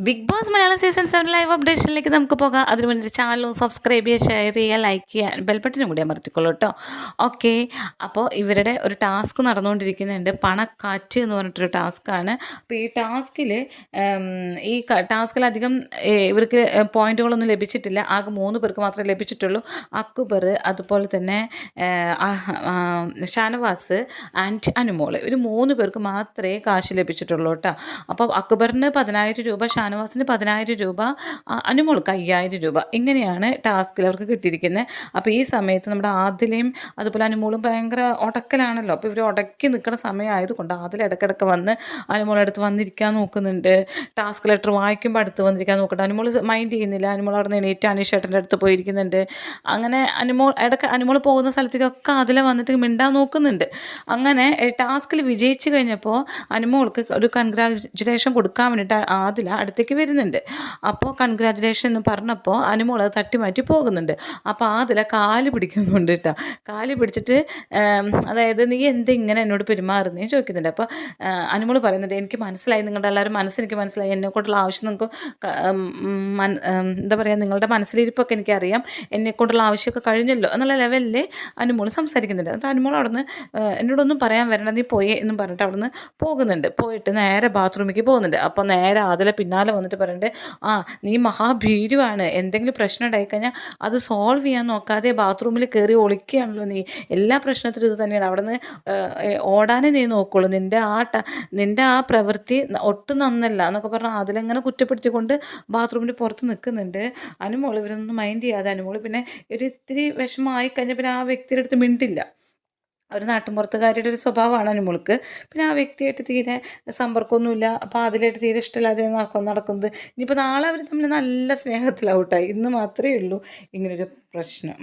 Big Boss Malayalam season 7 live അപ്ഡേഷനിലേക്ക് നമുക്ക് പോകാം. അതിന് വേണ്ടി ചാനലും സബ്സ്ക്രൈബ് ചെയ്യുക, ഷെയർ ചെയ്യുക, ലൈക്ക് ചെയ്യുക, ബെൽബട്ടനും കൂടി അമർത്തിക്കൊള്ളൂ കേട്ടോ. ഓക്കെ, അപ്പോൾ ഇവരുടെ ഒരു ടാസ്ക് നടന്നുകൊണ്ടിരിക്കുന്നുണ്ട്. പണക്കാറ്റ് എന്ന് പറഞ്ഞിട്ടൊരു ടാസ്ക്കാണ്. അപ്പോൾ ഈ ടാസ്കിൽ ടാസ്കിലധികം ഇവർക്ക് പോയിന്റുകളൊന്നും ലഭിച്ചിട്ടില്ല. ആകെ 3 പേർക്ക് മാത്രമേ ലഭിച്ചിട്ടുള്ളൂ. അക്ബർ, അതുപോലെ തന്നെ ഷാനവാസ് ആൻഡ് അനുമോൾ, ഒരു 3 പേർക്ക് മാത്രമേ കാശ് ലഭിച്ചിട്ടുള്ളൂ കേട്ടോ. അപ്പോൾ അക്ബറിന് 10,000 രൂപ, ഷാനവാസിന് 10,000 രൂപ, അനുമോൾക്ക് 5,000 രൂപ. ഇങ്ങനെയാണ് ടാസ്കിൽ അവർക്ക് കിട്ടിയിരിക്കുന്നത്. അപ്പോൾ ഈ സമയത്ത് നമ്മുടെ ആദിലയും അതുപോലെ അനുമോളും ഭയങ്കര ഉടക്കലാണല്ലോ. അപ്പോൾ ഇവർ ഉടക്കി നിൽക്കുന്ന സമയമായതുകൊണ്ട് ആദിൽ ഇടയ്ക്കിടയ്ക്ക് വന്ന് അനുമോളടുത്ത് വന്നിരിക്കാൻ നോക്കുന്നുണ്ട്. ടാസ്ക് ലെറ്റർ വായിക്കുമ്പോൾ അടുത്ത് വന്നിരിക്കാൻ നോക്കട്ടെ. അനുമോൾ മൈൻഡ് ചെയ്യുന്നില്ല. അനുമോൾ അവിടെ നിന്ന് എണീറ്റ് അനീഷേട്ടൻ്റെ അടുത്ത് പോയിരിക്കുന്നുണ്ട്. അങ്ങനെ അനുമോൾ പോകുന്ന സ്ഥലത്തേക്കൊക്കെ ആദില വന്നിട്ട് മിണ്ടാൻ നോക്കുന്നുണ്ട്. അങ്ങനെ ടാസ്കിൽ വിജയിച്ച് കഴിഞ്ഞപ്പോൾ അനുമോൾക്ക് ഒരു കൺഗ്രാജുലേഷൻ കൊടുക്കാൻ വേണ്ടിയിട്ട് ആദില അടുത്തേക്ക് വരുന്നുണ്ട്. അപ്പോൾ കൺഗ്രാജുലേഷൻ എന്ന് പറഞ്ഞപ്പോൾ അനുമോൾ അത് തട്ടിമാറ്റി പോകുന്നുണ്ട്. അപ്പോൾ ആദില കാല് പിടിക്കുന്നുണ്ട് കേട്ടോ. കാല് പിടിച്ചിട്ട് അതായത് നീ ഇങ്ങനെ എന്നോട് പെരുമാറുന്നേ ചോദിക്കുന്നുണ്ട്. അപ്പോൾ അനുമോൾ പറയുന്നുണ്ട്, എനിക്ക് മനസ്സിലായി, നിങ്ങളുടെ എല്ലാവരും മനസ്സെനിക്ക് മനസ്സിലായി, എന്നെക്കൊണ്ടുള്ള ആവശ്യം നിങ്ങൾക്ക് എന്താ പറയുക, നിങ്ങളുടെ മനസ്സിലിരിപ്പൊക്കെ എനിക്കറിയാം, എന്നെക്കൊണ്ടുള്ള ആവശ്യമൊക്കെ കഴിഞ്ഞല്ലോ എന്നുള്ള ലെവലിൽ അനുമോൾ സംസാരിക്കുന്നുണ്ട്. എന്നിട്ട് അനുമോൾ അവിടുന്ന് എന്നോടൊന്നും പറയാൻ വരണ്ട, നീ പോയേ എന്നും പറഞ്ഞിട്ട് അവിടുന്ന് പോകുന്നുണ്ട്. പോയിട്ട് നേരെ ബാത്റൂമിലേക്ക് പോകുന്നുണ്ട്. അപ്പോൾ നേരെ ആദില പിന്നാലെ വന്നിട്ട് പറയുന്നുണ്ട്, നീ മഹാഭീരുവാണ്, എന്തെങ്കിലും പ്രശ്നം ഉണ്ടായിക്കഴിഞ്ഞാൽ അത് സോൾവ് ചെയ്യാൻ നോക്കാതെ ബാത്റൂമിൽ കയറി ഒളിക്കുകയാണല്ലോ നീ, എല്ലാ പ്രശ്നത്തിലും ഇത് തന്നെയാണ്, അവിടെ നിന്ന് ഓടാനേ നീ നോക്കുള്ളൂ, നിൻ്റെ ആ പ്രവൃത്തി ഒട്ടും നന്നല്ല എന്നൊക്കെ പറഞ്ഞാൽ അതിലെങ്ങനെ കുറ്റപ്പെടുത്തിക്കൊണ്ട് ബാത്റൂമിൻ്റെ പുറത്ത് നിൽക്കുന്നുണ്ട്. അനുമോൾ ഇവരൊന്നും മൈൻഡ് ചെയ്യാതെ അനുമോൾ പിന്നെ ഒരു ഇത്തിരി വിഷമമായി കഴിഞ്ഞാൽ പിന്നെ ആ വ്യക്തിയുടെ അടുത്ത് മിണ്ടില്ല. ഒരു നാട്ടിൻപുറത്തുകാരിയുടെ ഒരു സ്വഭാവമാണ് അനുമോൾക്ക്. പിന്നെ ആ വ്യക്തിയായിട്ട് തീരെ സമ്പർക്കമൊന്നുമില്ല. അപ്പോൾ അതിലായിട്ട് തീരെ ഇഷ്ടമില്ലാതെ നടക്കുന്നത്. ഇനിയിപ്പോൾ നാളെ അവർ തമ്മിൽ നല്ല സ്നേഹത്തിലാവട്ടെ. ഇന്ന് മാത്രമേ ഉള്ളൂ ഇങ്ങനൊരു പ്രശ്നം.